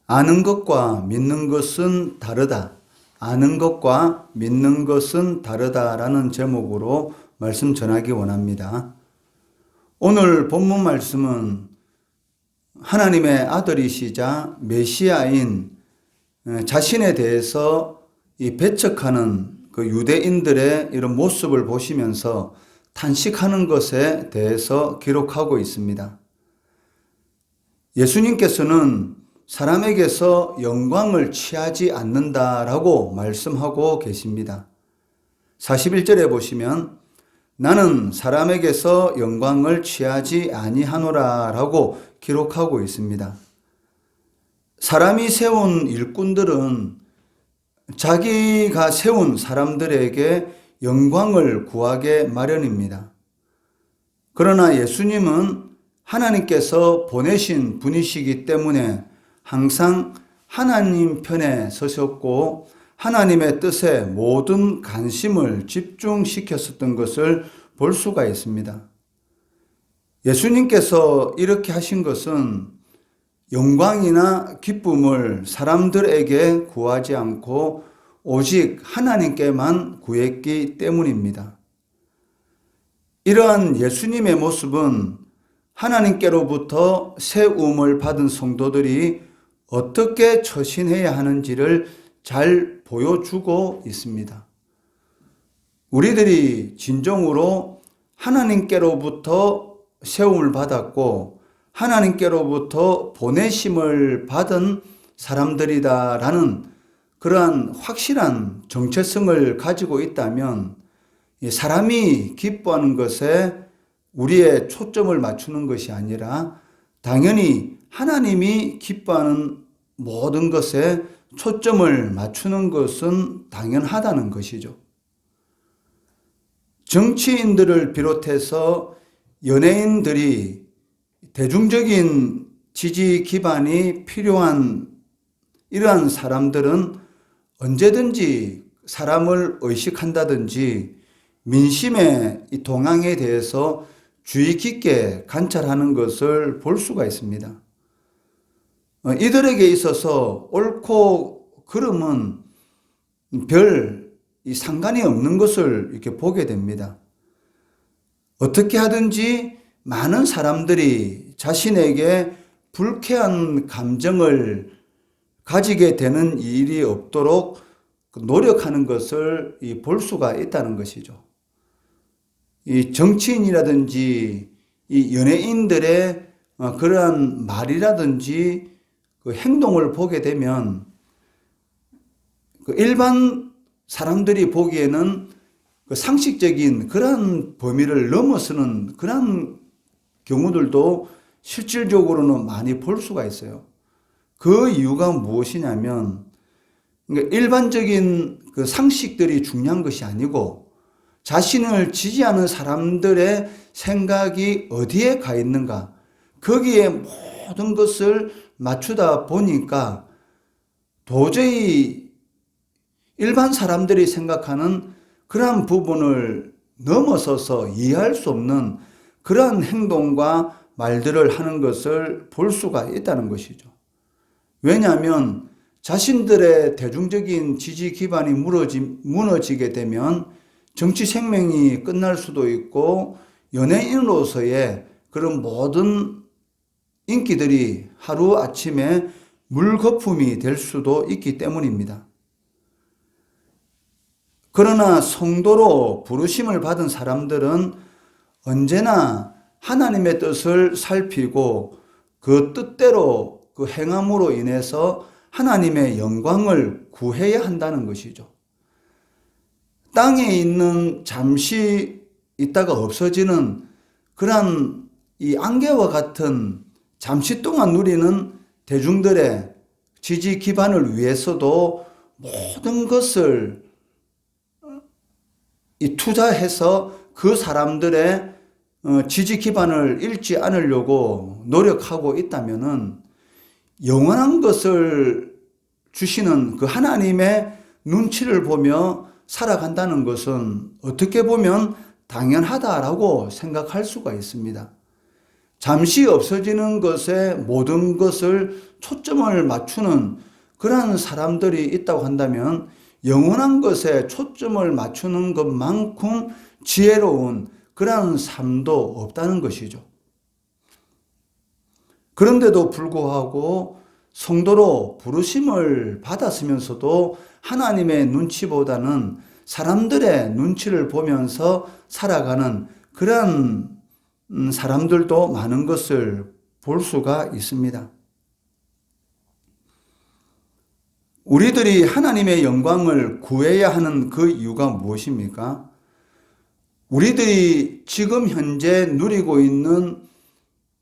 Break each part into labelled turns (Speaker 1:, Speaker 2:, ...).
Speaker 1: 아는 것과 믿는 것은 다르다. 아는 것과 믿는 것은 다르다라는 제목으로 말씀 전하기 원합니다. 오늘 본문 말씀은 하나님의 아들이시자 메시아인 자신에 대해서 배척하는 그 유대인들의 이런 모습을 보시면서 탄식하는 것에 대해서 기록하고 있습니다. 예수님께서는 사람에게서 영광을 취하지 않는다라고 말씀하고 계십니다. 41절에 보시면 나는 사람에게서 영광을 취하지 아니하노라 라고 기록하고 있습니다. 사람이 세운 일꾼들은 자기가 세운 사람들에게 영광을 구하게 마련입니다. 그러나 예수님은 하나님께서 보내신 분이시기 때문에 항상 하나님 편에 서셨고 하나님의 뜻에 모든 관심을 집중시켰었던 것을 볼 수가 있습니다. 예수님께서 이렇게 하신 것은 영광이나 기쁨을 사람들에게 구하지 않고 오직 하나님께만 구했기 때문입니다. 이러한 예수님의 모습은 하나님께로부터 세움을 받은 성도들이 어떻게 처신해야 하는지를 잘 보여주고 있습니다. 우리들이 진정으로 하나님께로부터 세움을 받았고 하나님께로부터 보내심을 받은 사람들이다라는 그러한 확실한 정체성을 가지고 있다면 사람이 기뻐하는 것에 우리의 초점을 맞추는 것이 아니라 당연히 하나님이 기뻐하는 모든 것에 초점을 맞추는 것은 당연하다는 것이죠. 정치인들을 비롯해서 연예인들이 대중적인 지지 기반이 필요한 이러한 사람들은 언제든지 사람을 의식한다든지 민심의 동향에 대해서 주의 깊게 관찰하는 것을 볼 수가 있습니다. 이들에게 있어서 옳고 그름은 별 상관이 없는 것을 이렇게 보게 됩니다. 어떻게 하든지 많은 사람들이 자신에게 불쾌한 감정을 가지게 되는 일이 없도록 노력하는 것을 볼 수가 있다는 것이죠. 이 정치인이라든지 이 연예인들의 그러한 말이라든지 그 행동을 보게 되면 그 일반 사람들이 보기에는 그 상식적인 그러한 범위를 넘어서는 그러한 경우들도 실질적으로는 많이 볼 수가 있어요. 그 이유가 무엇이냐면 그러니까 일반적인 그 상식들이 중요한 것이 아니고 자신을 지지하는 사람들의 생각이 어디에 가 있는가 거기에 모든 것을 맞추다 보니까 도저히 일반 사람들이 생각하는 그러한 부분을 넘어서서 이해할 수 없는 그러한 행동과 말들을 하는 것을 볼 수가 있다는 것이죠. 왜냐하면 자신들의 대중적인 지지 기반이 무너지게 되면 정치 생명이 끝날 수도 있고 연예인으로서의 그런 모든 인기들이 하루아침에 물거품이 될 수도 있기 때문입니다. 그러나 성도로 부르심을 받은 사람들은 언제나 하나님의 뜻을 살피고 그 뜻대로 그 행함으로 인해서 하나님의 영광을 구해야 한다는 것이죠. 땅에 있는 잠시 있다가 없어지는 그러한 이 안개와 같은 잠시 동안 누리는 대중들의 지지 기반을 위해서도 모든 것을 투자해서 그 사람들의 지지 기반을 잃지 않으려고 노력하고 있다면은 영원한 것을 주시는 그 하나님의 눈치를 보며 살아간다는 것은 어떻게 보면 당연하다라고 생각할 수가 있습니다. 잠시 없어지는 것에 모든 것을 초점을 맞추는 그러한 사람들이 있다고 한다면 영원한 것에 초점을 맞추는 것만큼 지혜로운 그러한 삶도 없다는 것이죠. 그런데도 불구하고 성도로 부르심을 받았으면서도 하나님의 눈치보다는 사람들의 눈치를 보면서 살아가는 그러한 사람들도 많은 것을 볼 수가 있습니다. 우리들이 하나님의 영광을 구해야 하는 그 이유가 무엇입니까? 우리들이 지금 현재 누리고 있는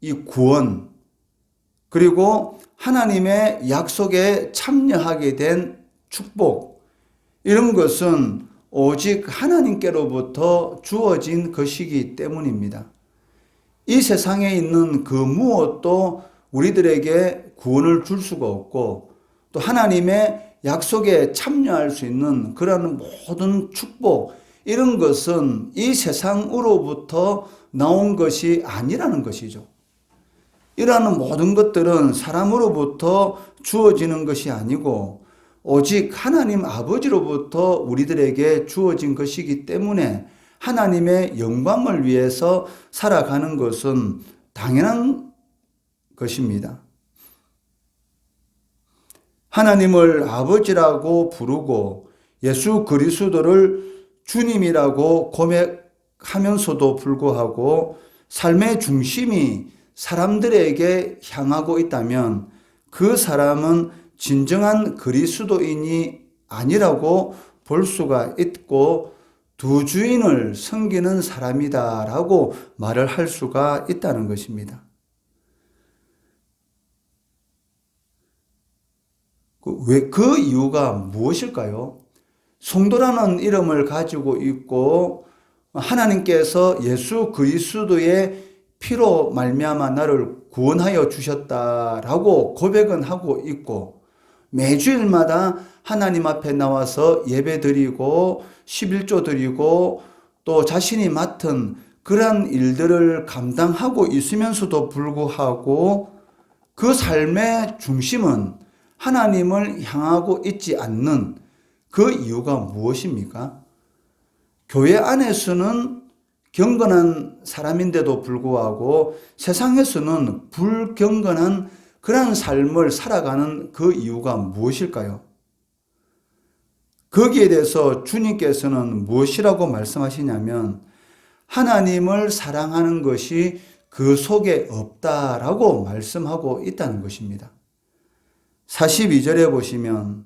Speaker 1: 이 구원, 그리고 하나님의 약속에 참여하게 된 축복, 이런 것은 오직 하나님께로부터 주어진 것이기 때문입니다. 이 세상에 있는 그 무엇도 우리들에게 구원을 줄 수가 없고, 또 하나님의 약속에 참여할 수 있는 그런 모든 축복, 이런 것은 이 세상으로부터 나온 것이 아니라는 것이죠. 이러한 모든 것들은 사람으로부터 주어지는 것이 아니고 오직 하나님 아버지로부터 우리들에게 주어진 것이기 때문에 하나님의 영광을 위해서 살아가는 것은 당연한 것입니다. 하나님을 아버지라고 부르고 예수 그리스도를 주님이라고 고백하면서도 불구하고 삶의 중심이 사람들에게 향하고 있다면 그 사람은 진정한 그리스도인이 아니라고 볼 수가 있고 두 주인을 섬기는 사람이다라고 말을 할 수가 있다는 것입니다. 그 이유가 무엇일까요? 성도라는 이름을 가지고 있고 하나님께서 예수 그리스도의 피로 말미암아 나를 구원하여 주셨다라고 고백은 하고 있고 매주일마다 하나님 앞에 나와서 예배 드리고 11조 드리고 또 자신이 맡은 그러한 일들을 감당하고 있으면서도 불구하고 그 삶의 중심은 하나님을 향하고 있지 않는 그 이유가 무엇입니까? 교회 안에서는 경건한 사람인데도 불구하고 세상에서는 불경건한 그런 삶을 살아가는 그 이유가 무엇일까요? 거기에 대해서 주님께서는 무엇이라고 말씀하시냐면 하나님을 사랑하는 것이 그 속에 없다라고 말씀하고 있다는 것입니다. 42절에 보시면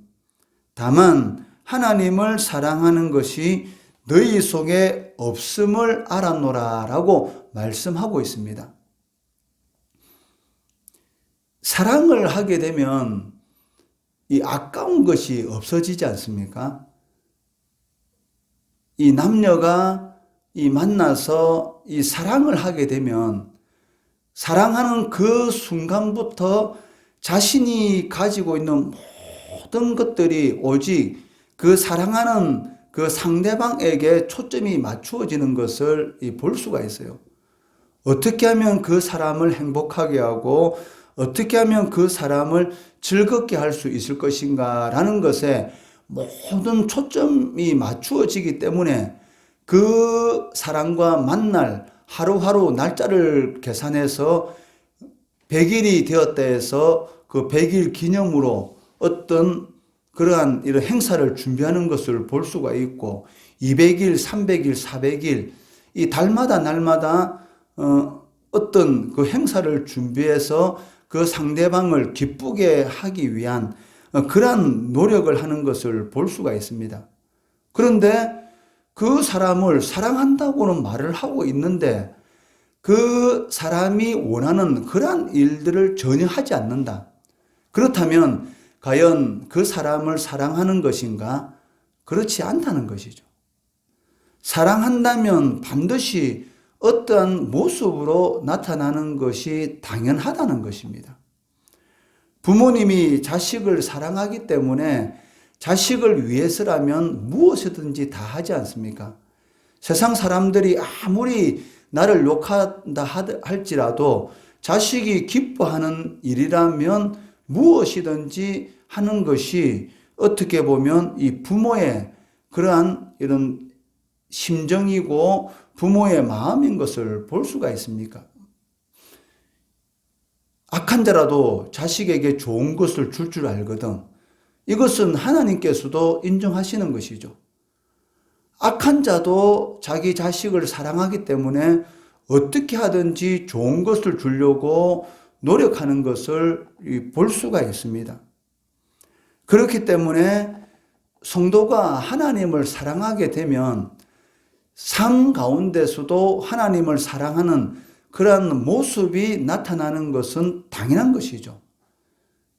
Speaker 1: 다만 하나님을 사랑하는 것이 너희 속에 없음을 알았노라 라고 말씀하고 있습니다. 사랑을 하게 되면 이 아까운 것이 없어지지 않습니까? 이 남녀가 이 만나서 이 사랑을 하게 되면 사랑하는 그 순간부터 자신이 가지고 있는 모든 것들이 오직 그 사랑하는 그 상대방에게 초점이 맞추어지는 것을 볼 수가 있어요. 어떻게 하면 그 사람을 행복하게 하고 어떻게 하면 그 사람을 즐겁게 할 수 있을 것인가 라는 것에 모든 초점이 맞추어지기 때문에 그 사람과 만날 하루하루 날짜를 계산해서 100일이 되었다 해서 그 100일 기념으로 어떤 그러한 이런 행사를 준비하는 것을 볼 수가 있고 200일, 300일, 400일 이 달마다 날마다 어떤 그 행사를 준비해서 그 상대방을 기쁘게 하기 위한 그러한 노력을 하는 것을 볼 수가 있습니다. 그런데 그 사람을 사랑한다고는 말을 하고 있는데 그 사람이 원하는 그러한 일들을 전혀 하지 않는다. 그렇다면 과연 그 사람을 사랑하는 것인가? 그렇지 않다는 것이죠. 사랑한다면 반드시 어떠한 모습으로 나타나는 것이 당연하다는 것입니다. 부모님이 자식을 사랑하기 때문에 자식을 위해서라면 무엇이든지 다 하지 않습니까? 세상 사람들이 아무리 나를 욕한다 할지라도 자식이 기뻐하는 일이라면 무엇이든지 하는 것이 어떻게 보면 이 부모의 그러한 이런 심정이고 부모의 마음인 것을 볼 수가 있습니까? 악한 자라도 자식에게 좋은 것을 줄 줄 알거든. 이것은 하나님께서도 인정하시는 것이죠. 악한 자도 자기 자식을 사랑하기 때문에 어떻게 하든지 좋은 것을 주려고 노력하는 것을 볼 수가 있습니다. 그렇기 때문에 성도가 하나님을 사랑하게 되면 삶 가운데서도 하나님을 사랑하는 그러한 모습이 나타나는 것은 당연한 것이죠.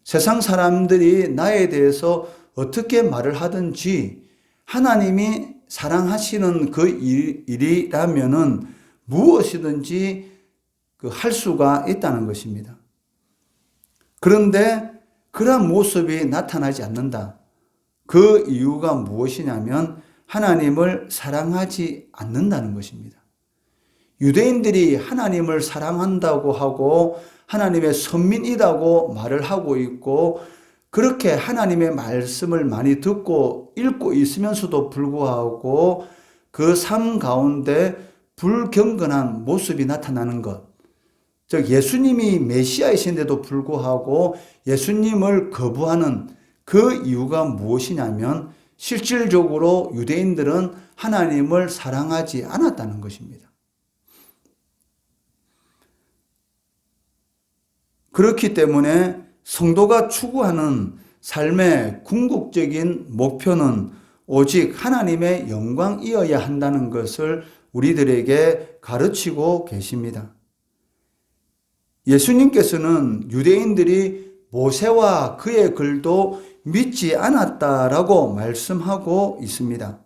Speaker 1: 세상 사람들이 나에 대해서 어떻게 말을 하든지 하나님이 사랑하시는 그 일이라면은 무엇이든지 할 수가 있다는 것입니다. 그런데 그러한 모습이 나타나지 않는다. 그 이유가 무엇이냐면 하나님을 사랑하지 않는다는 것입니다. 유대인들이 하나님을 사랑한다고 하고 하나님의 선민이라고 말을 하고 있고 그렇게 하나님의 말씀을 많이 듣고 읽고 있으면서도 불구하고 그 삶 가운데 불경건한 모습이 나타나는 것. 즉 예수님이 메시아이신데도 불구하고 예수님을 거부하는 그 이유가 무엇이냐면 실질적으로 유대인들은 하나님을 사랑하지 않았다는 것입니다. 그렇기 때문에 성도가 추구하는 삶의 궁극적인 목표는 오직 하나님의 영광이어야 한다는 것을 우리들에게 가르치고 계십니다. 예수님께서는 유대인들이 모세와 그의 글도 믿지 않았다라고 말씀하고 있습니다.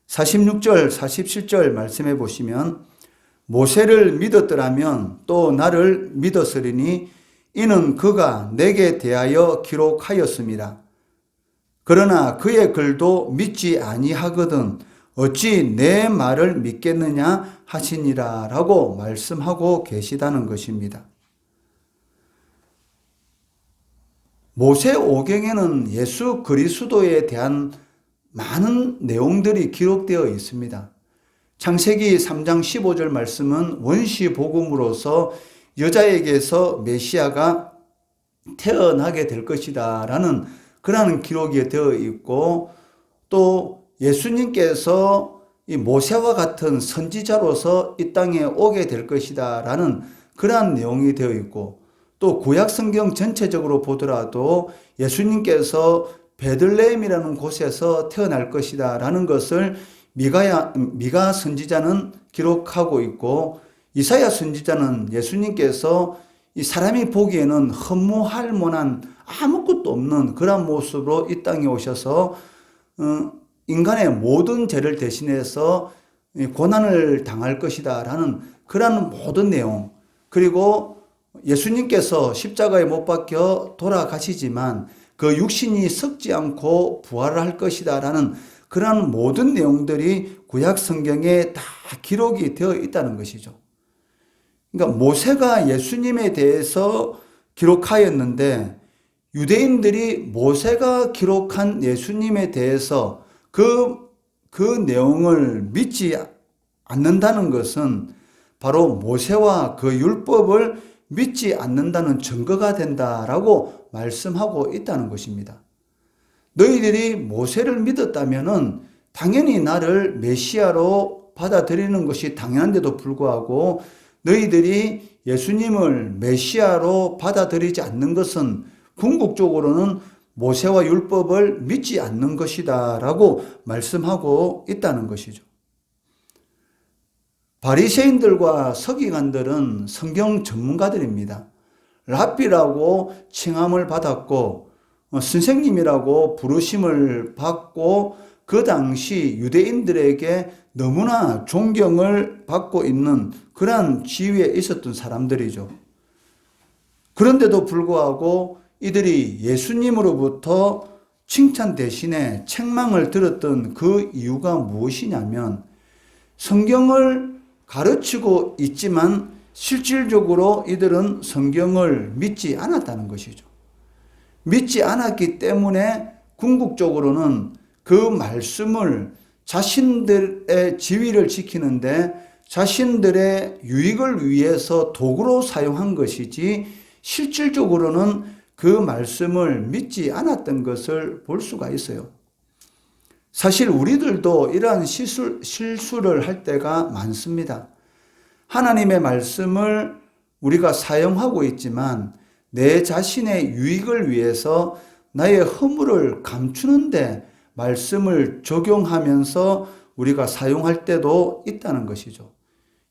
Speaker 1: 46절, 47절 말씀해 보시면 모세를 믿었더라면 또 나를 믿었으리니 이는 그가 내게 대하여 기록하였습니다. 그러나 그의 글도 믿지 아니하거든 어찌 내 말을 믿겠느냐 하시니라 라고 말씀하고 계시다는 것입니다. 모세오경에는 예수 그리스도에 대한 많은 내용들이 기록되어 있습니다. 창세기 3장 15절 말씀은 원시복음으로서 여자에게서 메시아가 태어나게 될 것이다 라는 그러한 기록이 되어 있고 또 예수님께서 이 모세와 같은 선지자로서 이 땅에 오게 될 것이다 라는 그러한 내용이 되어 있고 또 구약성경 전체적으로 보더라도 예수님께서 베들레헴이라는 곳에서 태어날 것이다 라는 것을 미가 선지자는 기록하고 있고 이사야 선지자는 예수님께서 이 사람이 보기에는 허무할 만한 아무것도 없는 그런 모습으로 이 땅에 오셔서 인간의 모든 죄를 대신해서 고난을 당할 것이다 라는 그런 모든 내용 그리고 예수님께서 십자가에 못 박혀 돌아가시지만 그 육신이 썩지 않고 부활을 할 것이다 라는 그런 모든 내용들이 구약 성경에 다 기록이 되어 있다는 것이죠. 그러니까 모세가 예수님에 대해서 기록하였는데 유대인들이 모세가 기록한 예수님에 대해서 그 내용을 믿지 않는다는 것은 바로 모세와 그 율법을 믿지 않는다는 증거가 된다라고 말씀하고 있다는 것입니다. 너희들이 모세를 믿었다면은 당연히 나를 메시아로 받아들이는 것이 당연한데도 불구하고 너희들이 예수님을 메시아로 받아들이지 않는 것은 궁극적으로는 모세와 율법을 믿지 않는 것이다 라고 말씀하고 있다는 것이죠. 바리새인들과 서기관들은 성경 전문가들입니다. 랍비라고 칭함을 받았고 선생님이라고 부르심을 받고 그 당시 유대인들에게 너무나 존경을 받고 있는 그러한 지위에 있었던 사람들이죠. 그런데도 불구하고 이들이 예수님으로부터 칭찬 대신에 책망을 들었던 그 이유가 무엇이냐면 성경을 가르치고 있지만 실질적으로 이들은 성경을 믿지 않았다는 것이죠. 믿지 않았기 때문에 궁극적으로는 그 말씀을 자신들의 지위를 지키는데 자신들의 유익을 위해서 도구로 사용한 것이지 실질적으로는 그 말씀을 믿지 않았던 것을 볼 수가 있어요. 사실 우리들도 이러한 실수를 할 때가 많습니다. 하나님의 말씀을 우리가 사용하고 있지만 내 자신의 유익을 위해서 나의 허물을 감추는데 말씀을 적용하면서 우리가 사용할 때도 있다는 것이죠.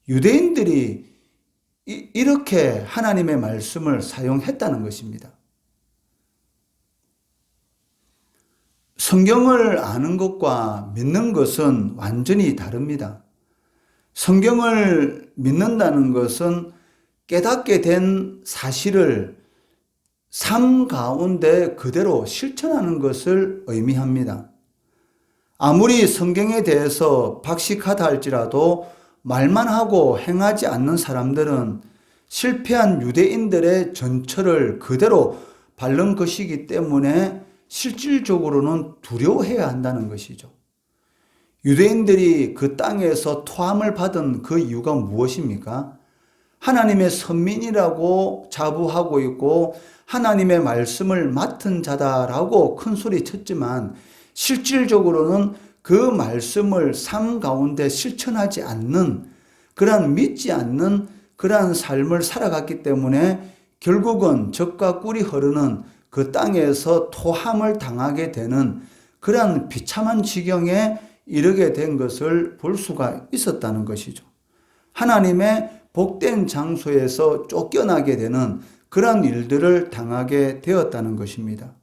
Speaker 1: 유대인들이 이렇게 하나님의 말씀을 사용했다는 것입니다. 성경을 아는 것과 믿는 것은 완전히 다릅니다. 성경을 믿는다는 것은 깨닫게 된 사실을 삶 가운데 그대로 실천하는 것을 의미합니다. 아무리 성경에 대해서 박식하다 할지라도 말만 하고 행하지 않는 사람들은 실패한 유대인들의 전철을 그대로 밟는 것이기 때문에 실질적으로는 두려워해야 한다는 것이죠. 유대인들이 그 땅에서 토함을 받은 그 이유가 무엇입니까? 하나님의 선민이라고 자부하고 있고 하나님의 말씀을 맡은 자다라고 큰 소리 쳤지만 실질적으로는 그 말씀을 삶 가운데 실천하지 않는 그러한 믿지 않는 그러한 삶을 살아갔기 때문에 결국은 젖과 꿀이 흐르는 그 땅에서 토함을 당하게 되는 그러한 비참한 지경에 이르게 된 것을 볼 수가 있었다는 것이죠. 하나님의 복된 장소에서 쫓겨나게 되는 그러한 일들을 당하게 되었다는 것입니다.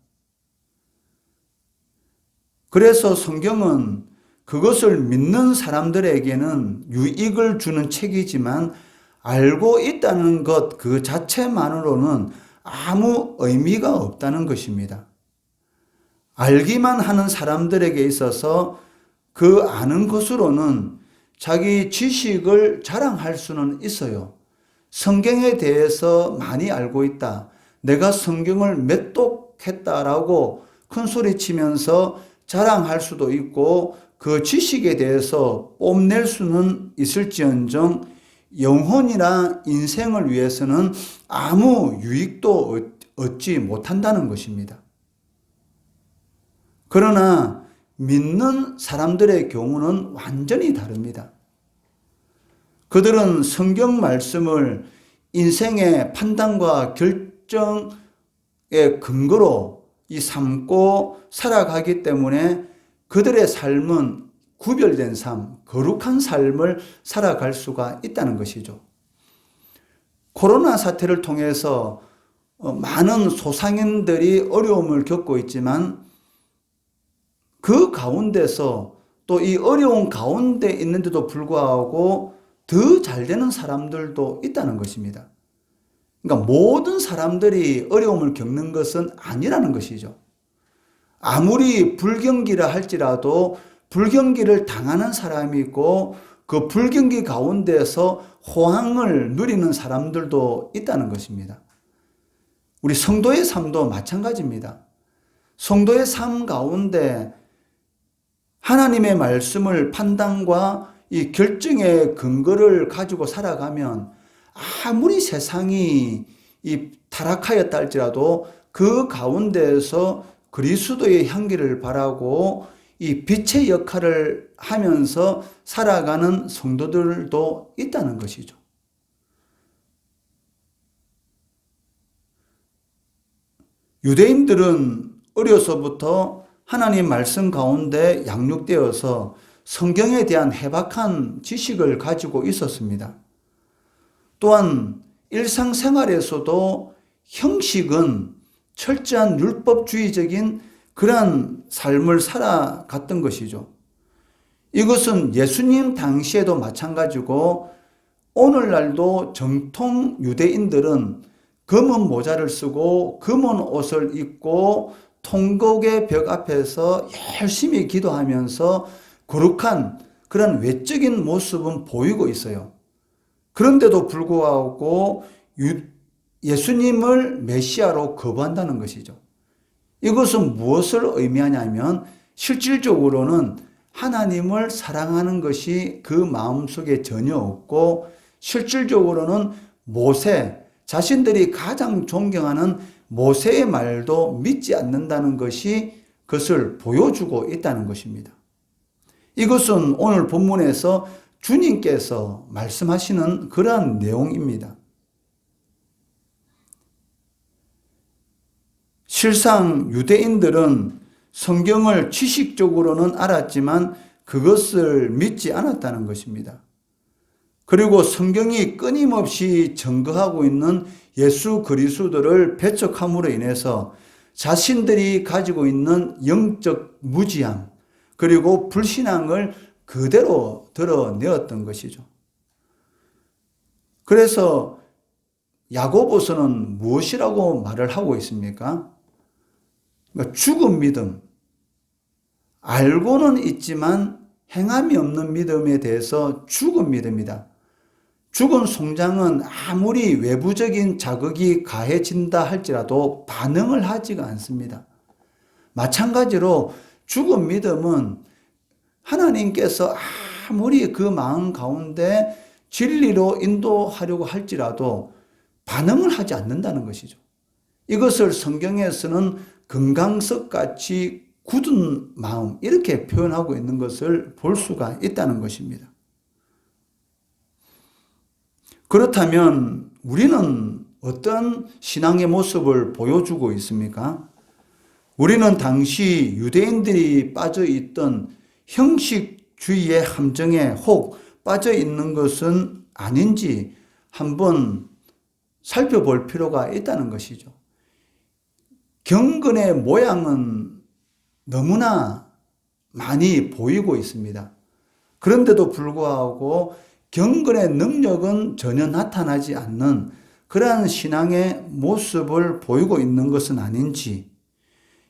Speaker 1: 그래서 성경은 그것을 믿는 사람들에게는 유익을 주는 책이지만 알고 있다는 것 그 자체만으로는 아무 의미가 없다는 것입니다. 알기만 하는 사람들에게 있어서 그 아는 것으로는 자기 지식을 자랑할 수는 있어요. 성경에 대해서 많이 알고 있다. 내가 성경을 몇 독했다라고 큰 소리 치면서 자랑할 수도 있고 그 지식에 대해서 뽐낼 수는 있을지언정 영혼이나 인생을 위해서는 아무 유익도 얻지 못한다는 것입니다. 그러나 믿는 사람들의 경우는 완전히 다릅니다. 그들은 성경 말씀을 인생의 판단과 결정의 근거로 삼고 살아가기 때문에 그들의 삶은 구별된 삶, 거룩한 삶을 살아갈 수가 있다는 것이죠. 코로나 사태를 통해서 많은 소상인들이 어려움을 겪고 있지만 그 가운데서 또 이 어려운 가운데 있는데도 불구하고 더 잘 되는 사람들도 있다는 것입니다. 그러니까 모든 사람들이 어려움을 겪는 것은 아니라는 것이죠. 아무리 불경기라 할지라도 불경기를 당하는 사람이 있고 그 불경기 가운데서 호황을 누리는 사람들도 있다는 것입니다. 우리 성도의 삶도 마찬가지입니다. 성도의 삶 가운데 하나님의 말씀을 판단과 이 결정의 근거를 가지고 살아가면 아무리 세상이 타락하였다 할지라도 그 가운데에서 그리스도의 향기를 바라고 이 빛의 역할을 하면서 살아가는 성도들도 있다는 것이죠. 유대인들은 어려서부터 하나님 말씀 가운데 양육되어서 성경에 대한 해박한 지식을 가지고 있었습니다. 또한 일상생활에서도 형식은 철저한 율법주의적인 그러한 삶을 살아갔던 것이죠. 이것은 예수님 당시에도 마찬가지고 오늘날도 정통 유대인들은 검은 모자를 쓰고 검은 옷을 입고 통곡의 벽 앞에서 열심히 기도하면서 거룩한 그런 외적인 모습은 보이고 있어요. 그런데도 불구하고 예수님을 메시아로 거부한다는 것이죠. 이것은 무엇을 의미하냐면 실질적으로는 하나님을 사랑하는 것이 그 마음속에 전혀 없고 실질적으로는 모세, 자신들이 가장 존경하는 모세의 말도 믿지 않는다는 것이 그것을 보여주고 있다는 것입니다. 이것은 오늘 본문에서 주님께서 말씀하시는 그러한 내용입니다. 실상 유대인들은 성경을 지식적으로는 알았지만 그것을 믿지 않았다는 것입니다. 그리고 성경이 끊임없이 증거하고 있는 예수 그리스도를 배척함으로 인해서 자신들이 가지고 있는 영적 무지함 그리고 불신앙을 그대로 드러내었던 것이죠. 그래서 야고보서는 무엇이라고 말을 하고 있습니까? 그러니까 죽은 믿음, 알고는 있지만 행함이 없는 믿음에 대해서 죽은 믿음이다. 죽은 송장은 아무리 외부적인 자극이 가해진다 할지라도 반응을 하지가 않습니다. 마찬가지로 죽은 믿음은 하나님께서 아무리 그 마음 가운데 진리로 인도하려고 할지라도 반응을 하지 않는다는 것이죠. 이것을 성경에서는 금강석같이 굳은 마음 이렇게 표현하고 있는 것을 볼 수가 있다는 것입니다. 그렇다면 우리는 어떤 신앙의 모습을 보여주고 있습니까? 우리는 당시 유대인들이 빠져 있던 형식주의의 함정에 혹 빠져 있는 것은 아닌지 한번 살펴볼 필요가 있다는 것이죠. 경건의 모양은 너무나 많이 보이고 있습니다. 그런데도 불구하고 경건의 능력은 전혀 나타나지 않는 그러한 신앙의 모습을 보이고 있는 것은 아닌지,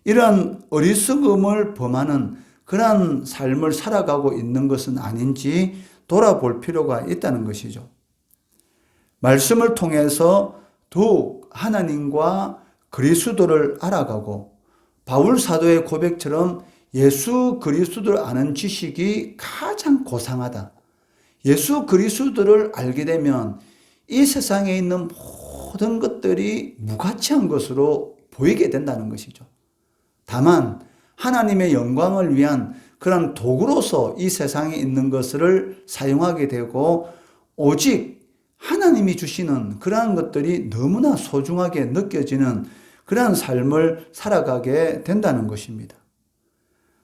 Speaker 1: 이러한 어리석음을 범하는 그러한 삶을 살아가고 있는 것은 아닌지 돌아볼 필요가 있다는 것이죠. 말씀을 통해서 더욱 하나님과 그리스도를 알아가고 바울 사도의 고백처럼 예수 그리스도를 아는 지식이 가장 고상하다. 예수 그리스도를 알게 되면 이 세상에 있는 모든 것들이 무가치한 것으로 보이게 된다는 것이죠. 다만 하나님의 영광을 위한 그런 도구로서 이 세상에 있는 것을 사용하게 되고 오직 하나님이 주시는 그러한 것들이 너무나 소중하게 느껴지는 그러한 삶을 살아가게 된다는 것입니다.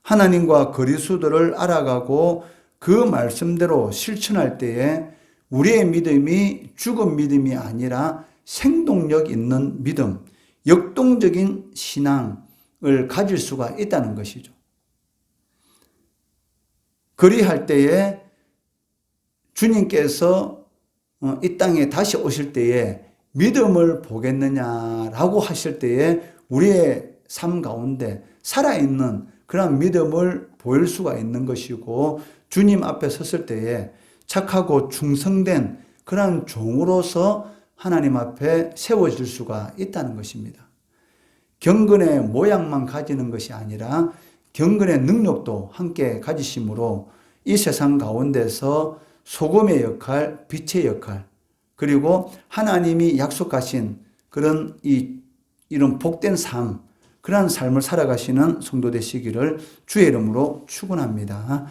Speaker 1: 하나님과 그리스도를 알아가고 그 말씀대로 실천할 때에 우리의 믿음이 죽은 믿음이 아니라 생동력 있는 믿음, 역동적인 신앙을 가질 수가 있다는 것이죠. 그리할 때에 주님께서 이 땅에 다시 오실 때에 믿음을 보겠느냐라고 하실 때에 우리의 삶 가운데 살아있는 그런 믿음을 보일 수가 있는 것이고 주님 앞에 섰을 때에 착하고 충성된 그런 종으로서 하나님 앞에 세워질 수가 있다는 것입니다. 경건의 모양만 가지는 것이 아니라 경건의 능력도 함께 가지심으로 이 세상 가운데서 소금의 역할, 빛의 역할, 그리고 하나님이 약속하신 그런 이런 복된 삶, 그러한 삶을 살아가시는 성도 되시기를 주의 이름으로 축원합니다.